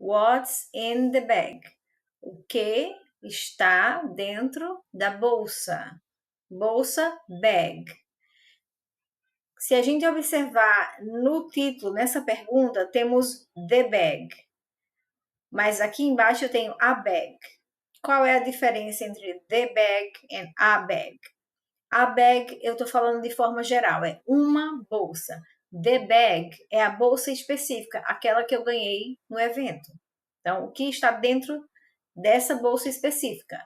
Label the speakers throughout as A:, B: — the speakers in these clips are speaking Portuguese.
A: What's in the bag? O que está dentro da bolsa? Bolsa, bag. Se a gente observar no título, nessa pergunta, temos the bag. Mas aqui embaixo eu tenho a bag. Qual é a diferença entre the bag e a bag? A bag, eu estou falando de forma geral, é uma bolsa. The bag é a bolsa específica, aquela que eu ganhei no evento. Então, o que está dentro dessa bolsa específica?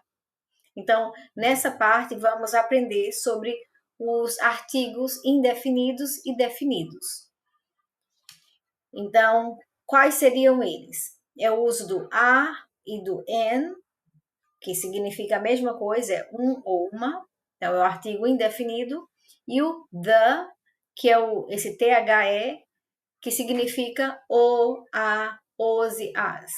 A: Então, nessa parte, vamos aprender sobre os artigos indefinidos e definidos. Então, quais seriam eles? É o uso do a e do an, que significa a mesma coisa, é um ou uma. Então, é o artigo indefinido. E o the, que é esse THE, que significa o, a, os e as.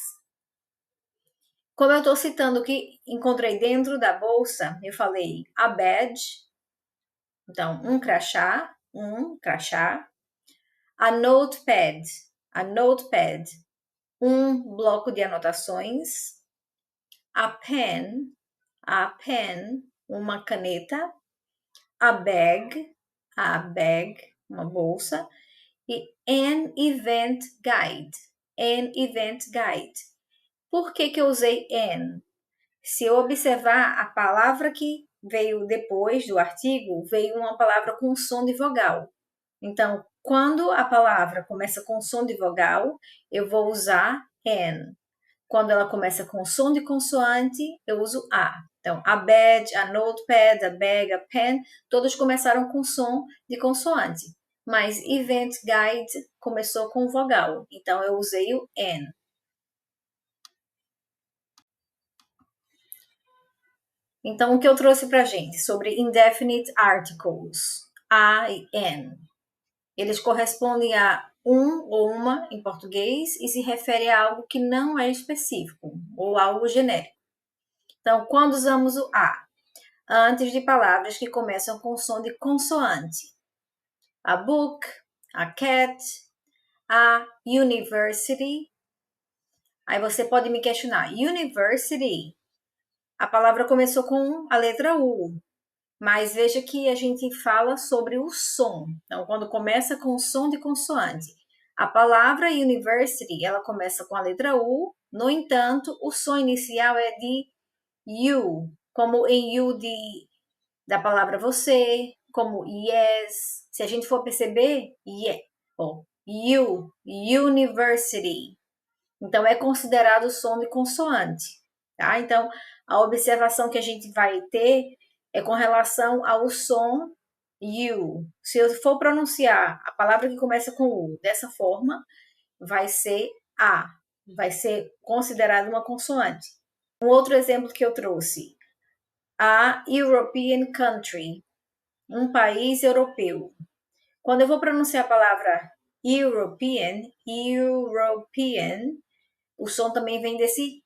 A: Como eu estou citando o que encontrei dentro da bolsa, eu falei a badge, então um crachá, a notepad, um bloco de anotações, a pen, uma caneta, a bag, uma bolsa, e an event guide. Por que eu usei an? Se eu observar a palavra que veio depois do artigo, veio uma palavra com som de vogal. Então, quando a palavra começa com som de vogal, eu vou usar an. Quando ela começa com som de consoante, eu uso a. Então, a badge, a notepad, a bag, a pen, todos começaram com som de consoante. Mas event guide começou com vogal. Então, eu usei o an. Então, o que eu trouxe para a gente sobre indefinite articles, a e an. Eles correspondem a um ou uma em português e se refere a algo que não é específico ou algo genérico. Então, quando usamos o a? Antes de palavras que começam com som de consoante. A book, a cat, a university. Aí você pode me questionar, university, a palavra começou com a letra U, mas veja que a gente fala sobre o som. Então, quando começa com o som de consoante, a palavra university, ela começa com a letra U, no entanto, o som inicial é de U, como em U da palavra você, como yes. Se a gente for perceber, yeah, you, university. Então, é considerado o som de consoante, tá? Então, a observação que a gente vai ter é com relação ao som you. Se eu for pronunciar a palavra que começa com U dessa forma, vai ser a, vai ser considerado uma consoante. Um outro exemplo que eu trouxe, a European country, um país europeu. Quando eu vou pronunciar a palavra European, o som também vem desse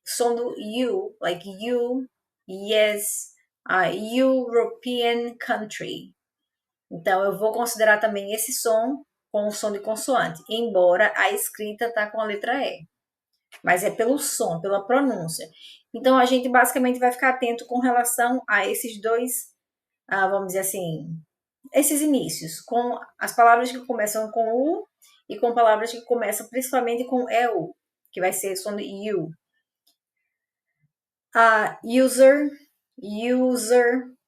A: som do you, like you, yes, a European country. Então, eu vou considerar também esse som com o som de consoante, embora a escrita tá com a letra E. Mas é pelo som, pela pronúncia. Então, a gente basicamente vai ficar atento com relação a esses dois, vamos dizer assim, esses inícios, com as palavras que começam com U e com palavras que começam principalmente com EU, que vai ser o som de U. A user,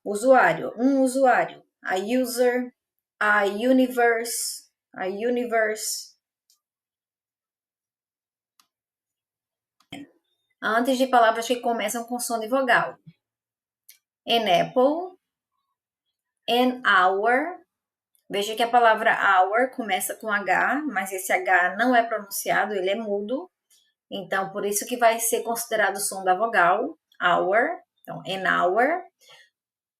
A: usuário, um usuário. A user, a universe. Antes de palavras que começam com som de vogal. An apple, an hour. Veja que a palavra hour começa com H, mas esse H não é pronunciado, ele é mudo. Então, por isso que vai ser considerado o som da vogal, hour. Então, an hour.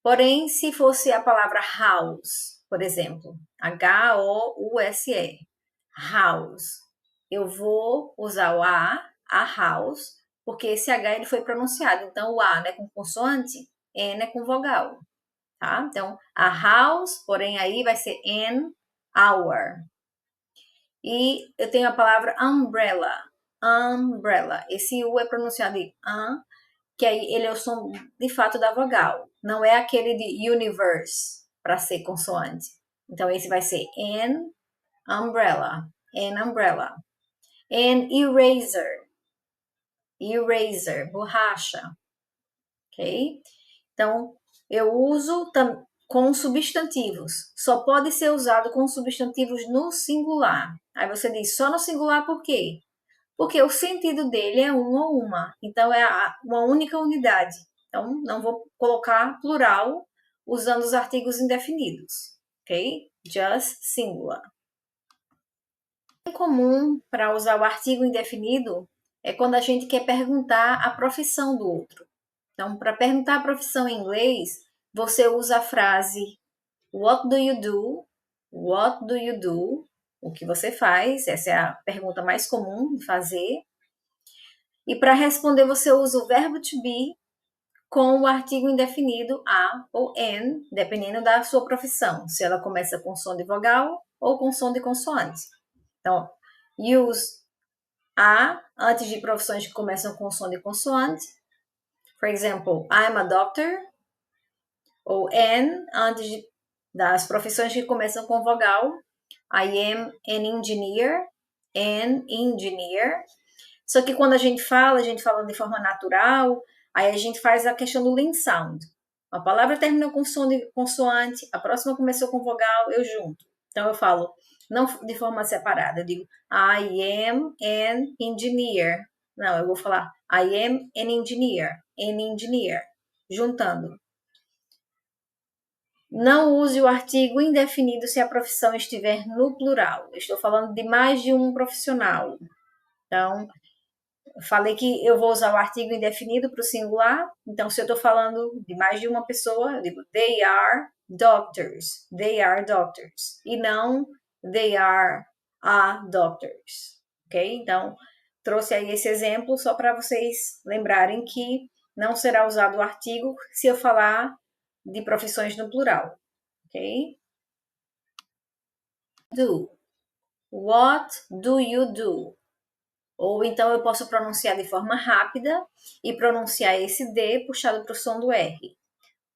A: Porém, se fosse a palavra house, por exemplo, House, house, eu vou usar o a house, porque esse H ele foi pronunciado. Então, o A, né, com consoante, N é com vogal, tá? Então, a house, porém, aí vai ser an hour. E eu tenho a palavra umbrella. umbrella. Esse U é pronunciado de que aí ele é o som de fato da vogal. Não é aquele de universe para ser consoante. Então esse vai ser an umbrella. An umbrella. An eraser. Eraser, borracha. Ok? Então, eu uso com substantivos. Só pode ser usado com substantivos no singular. Aí você diz só no singular por quê? Porque o sentido dele é um ou uma. Então, é uma única unidade. Então, não vou colocar plural usando os artigos indefinidos. Ok? Just singular. O comum para usar o artigo indefinido é quando a gente quer perguntar a profissão do outro. Então, para perguntar a profissão em inglês, você usa a frase What do you do? What do you do? O que você faz? Essa é a pergunta mais comum de fazer. E para responder, você usa o verbo to be com o artigo indefinido a ou an, dependendo da sua profissão. Se ela começa com som de vogal ou com som de consoante. Então, use a antes de profissões que começam com som de consoante. For example, I'm a doctor. Ou an antes das profissões que começam com vogal. I am an engineer. An engineer. Só que quando a gente fala de forma natural, aí a gente faz a questão do lean sound. A palavra terminou com som de consoante, a próxima começou com vogal, eu junto. Então eu falo, não de forma separada, eu digo I am an engineer. Não, eu vou falar I am an engineer, juntando. Não use o artigo indefinido se a profissão estiver no plural. Eu estou falando de mais de um profissional. Então, falei que eu vou usar o artigo indefinido para o singular. Então, se eu estou falando de mais de uma pessoa, eu digo they are doctors. They are doctors. E não they are a doctors. Ok? Então, trouxe aí esse exemplo só para vocês lembrarem que não será usado o artigo se eu falar de profissões no plural. Ok? Do. What do you do? Ou então eu posso pronunciar de forma rápida e pronunciar esse D puxado para o som do R.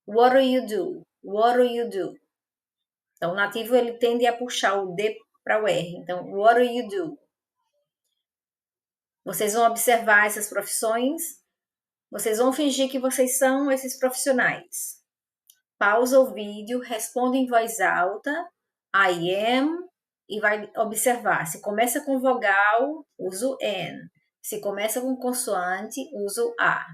A: What do you do? What do you do? Então, o nativo ele tende a puxar o D para o R. Então, what do you do? Vocês vão observar essas profissões. Vocês vão fingir que vocês são esses profissionais. Pausa o vídeo, responde em voz alta. I am. E vai observar. Se começa com vogal, uso N. Se começa com consoante, uso A.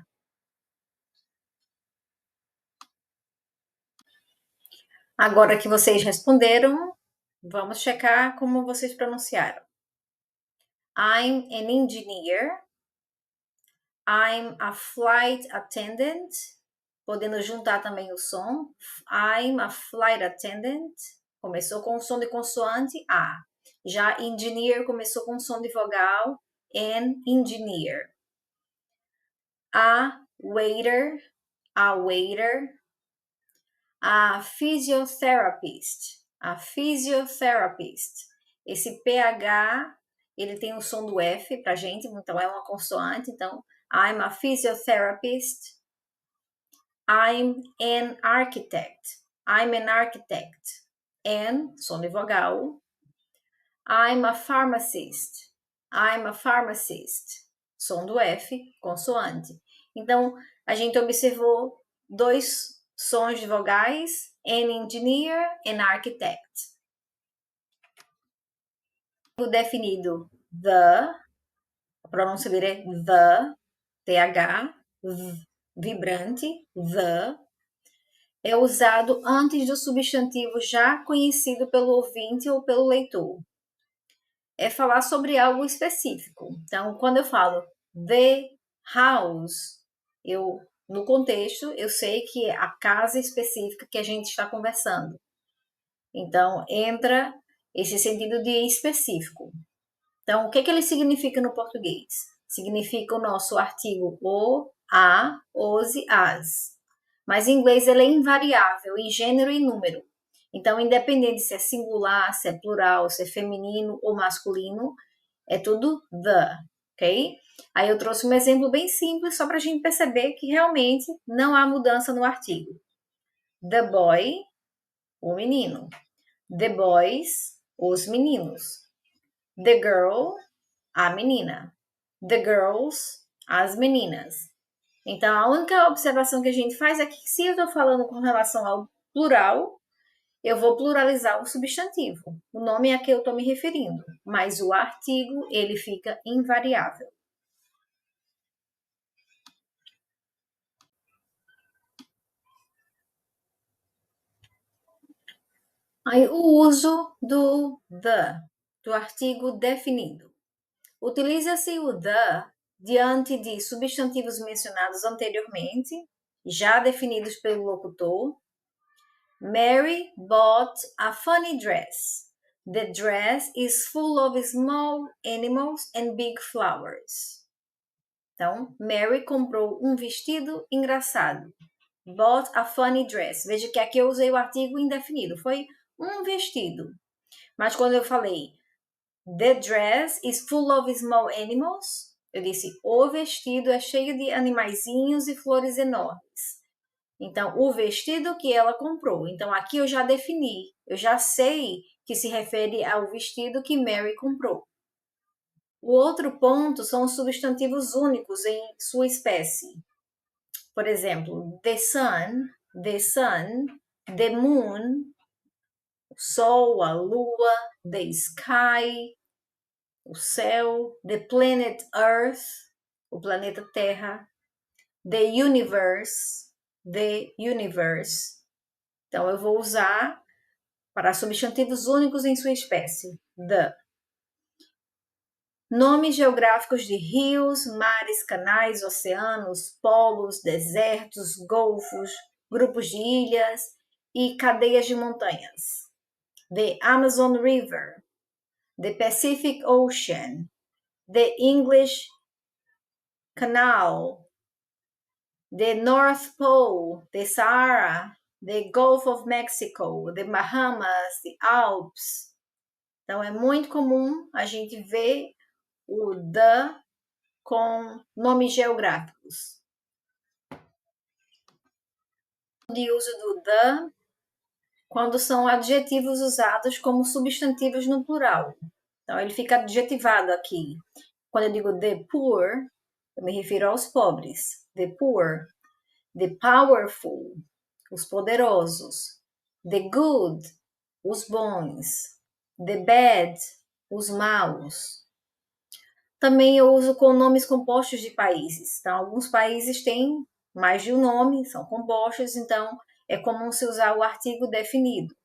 A: Agora que vocês responderam, vamos checar como vocês pronunciaram. I'm an engineer. I'm a flight attendant. Podendo juntar também o som. I'm a flight attendant. Começou com o som de consoante, A. Já engineer começou com o som de vogal, an engineer. A waiter. A waiter. A physiotherapist. A physiotherapist. Esse PH, ele tem o som do F pra gente, então é uma consoante. Então, I'm a physiotherapist. I'm an architect. I'm an architect. An, som de vogal. I'm a pharmacist. I'm a pharmacist. Som do F, consoante. Então, a gente observou dois sons de vogais, an engineer, an architect. O definido the, a pronúncia dele é the, TH, vibrante, the, é usado antes do substantivo já conhecido pelo ouvinte ou pelo leitor. É falar sobre algo específico. Então, quando eu falo the house, no contexto, eu sei que é a casa específica que a gente está conversando. Então, entra esse sentido de específico. Então, o que ele significa no português? Significa o nosso artigo o, a, os e as. Mas em inglês ele é invariável em gênero e número. Então, independente se é singular, se é plural, se é feminino ou masculino, é tudo the, ok? Aí eu trouxe um exemplo bem simples só para a gente perceber que realmente não há mudança no artigo. The boy, o menino. The boys, os meninos. The girl, a menina. The girls, as meninas. Então, a única observação que a gente faz é que se eu estou falando com relação ao plural, eu vou pluralizar o substantivo. O nome é a que eu estou me referindo, mas o artigo, ele fica invariável. Aí, o uso do artigo definido. Utiliza-se o the diante de substantivos mencionados anteriormente, já definidos pelo locutor. Mary bought a funny dress. The dress is full of small animals and big flowers. Então, Mary comprou um vestido engraçado. Bought a funny dress. Veja que aqui eu usei o artigo indefinido. Foi um vestido. Mas quando eu falei the dress is full of small animals, eu disse o vestido é cheio de animaizinhos e flores enormes. Então, o vestido que ela comprou. Então, aqui eu já defini. Eu já sei que se refere ao vestido que Mary comprou. O outro ponto são os substantivos únicos em sua espécie. Por exemplo, the sun, the moon, o sol, a lua, the sky, o céu, the planet Earth, o planeta Terra, the universe. Então, eu vou usar para substantivos únicos em sua espécie, the. Nomes geográficos de rios, mares, canais, oceanos, polos, desertos, golfos, grupos de ilhas e cadeias de montanhas. The Amazon River, the Pacific Ocean, the English Canal, the North Pole, the Sahara, the Gulf of Mexico, the Bahamas, the Alps. Então, é muito comum a gente ver o the com nomes geográficos. De uso do the quando são adjetivos usados como substantivos no plural. Então, ele fica adjetivado aqui. Quando eu digo the poor, eu me refiro aos pobres. The poor. The powerful, os poderosos. The good, os bons. The bad, os maus. Também eu uso com nomes compostos de países. Então, alguns países têm mais de um nome, são compostos, então é comum se usar o artigo definido.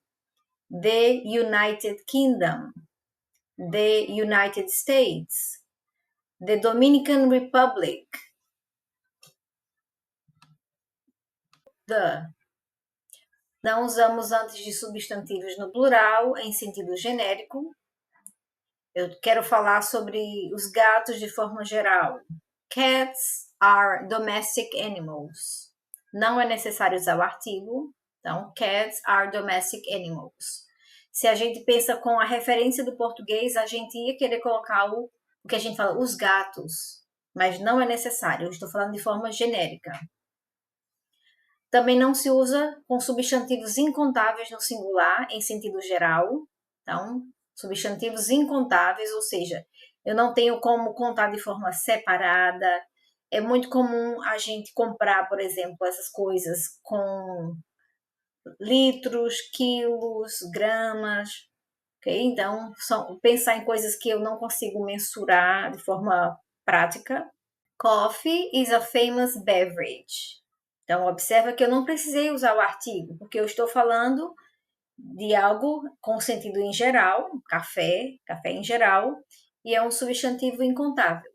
A: The United Kingdom, the United States, the Dominican Republic, the. Não usamos antes de substantivos no plural, em sentido genérico. Eu quero falar sobre os gatos de forma geral. Cats are domestic animals. Não é necessário usar o artigo. Então, cats are domestic animals. Se a gente pensa com a referência do português, a gente ia querer colocar o que a gente fala, os gatos. Mas não é necessário. Eu estou falando de forma genérica. Também não se usa com substantivos incontáveis no singular, em sentido geral. Então, substantivos incontáveis, ou seja, eu não tenho como contar de forma separada. É muito comum a gente comprar, por exemplo, essas coisas com litros, quilos, gramas. Okay? Então, pensar em coisas que eu não consigo mensurar de forma prática. Coffee is a famous beverage. Então, observa que eu não precisei usar o artigo, porque eu estou falando de algo com sentido em geral, café em geral, e é um substantivo incontável.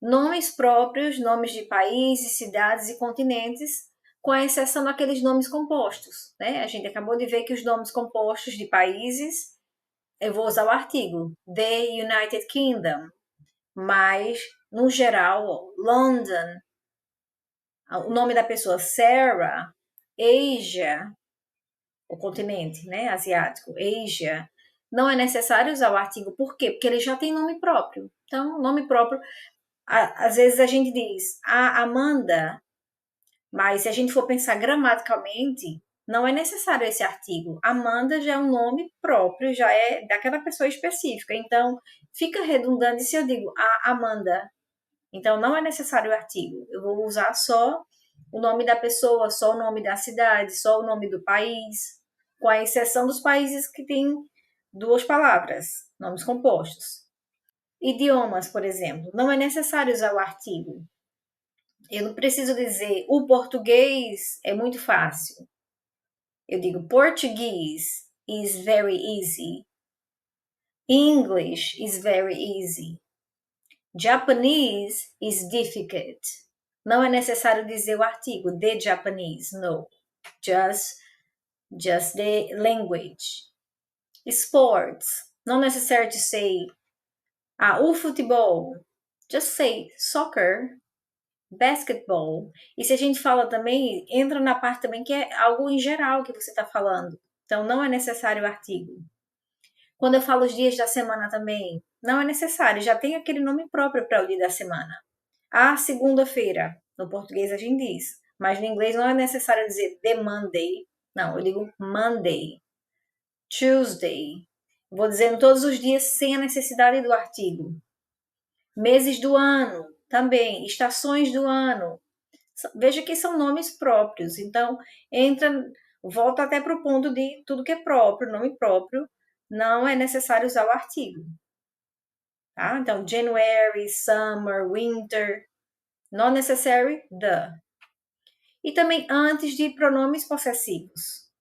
A: Nomes próprios, nomes de países, cidades e continentes, com exceção daqueles nomes compostos. Né? A gente acabou de ver que os nomes compostos de países, eu vou usar o artigo, the United Kingdom, mas, no geral, London, o nome da pessoa, Sarah, Asia, o continente, né, asiático, Asia, não é necessário usar o artigo. Por quê? Porque ele já tem nome próprio. Então, nome próprio, às vezes a gente diz, a Amanda, mas se a gente for pensar gramaticalmente, não é necessário esse artigo. Amanda já é um nome próprio, já é daquela pessoa específica. Então, fica redundante se eu digo a Amanda. Então, não é necessário o artigo. Eu vou usar só o nome da pessoa, só o nome da cidade, só o nome do país, com a exceção dos países que têm duas palavras, nomes compostos. Idiomas, por exemplo, não é necessário usar o artigo. Eu não preciso dizer o português é muito fácil. Eu digo Portuguese is very easy. English is very easy. Japanese is difficult. Não é necessário dizer o artigo the Japanese, no. Just the language. Sports. Not necessary to say o futebol. Just say soccer, basketball. E se a gente fala também, entra na parte também que é algo em geral que você está falando. Então, não é necessário o artigo. Quando eu falo os dias da semana também, não é necessário, já tem aquele nome próprio para o dia da semana. A segunda-feira, no português a gente diz, mas no inglês não é necessário dizer the Monday, não, eu digo Monday, Tuesday. Vou dizendo todos os dias sem a necessidade do artigo. Meses do ano, também, estações do ano. Veja que são nomes próprios, então volta até para o ponto de tudo que é próprio, nome próprio, não é necessário usar o artigo. Tá? Então, January, Summer, Winter, not necessary the. E também antes de pronomes possessivos.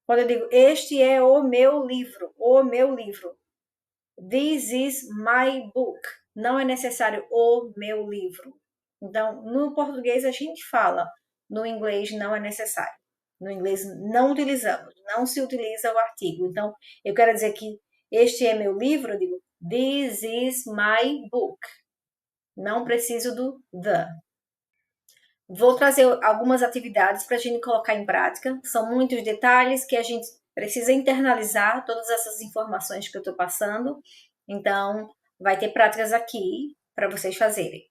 A: Quando eu digo, este é o meu livro, This is my book. Não é necessário o meu livro. Então, no português a gente fala, no inglês não é necessário. No inglês não utilizamos, não se utiliza o artigo. Então, eu quero dizer que este é meu livro, eu digo, this is my book. Não preciso do the. Vou trazer algumas atividades para a gente colocar em prática. São muitos detalhes que a gente precisa internalizar todas essas informações que eu estou passando. Então, vai ter práticas aqui para vocês fazerem.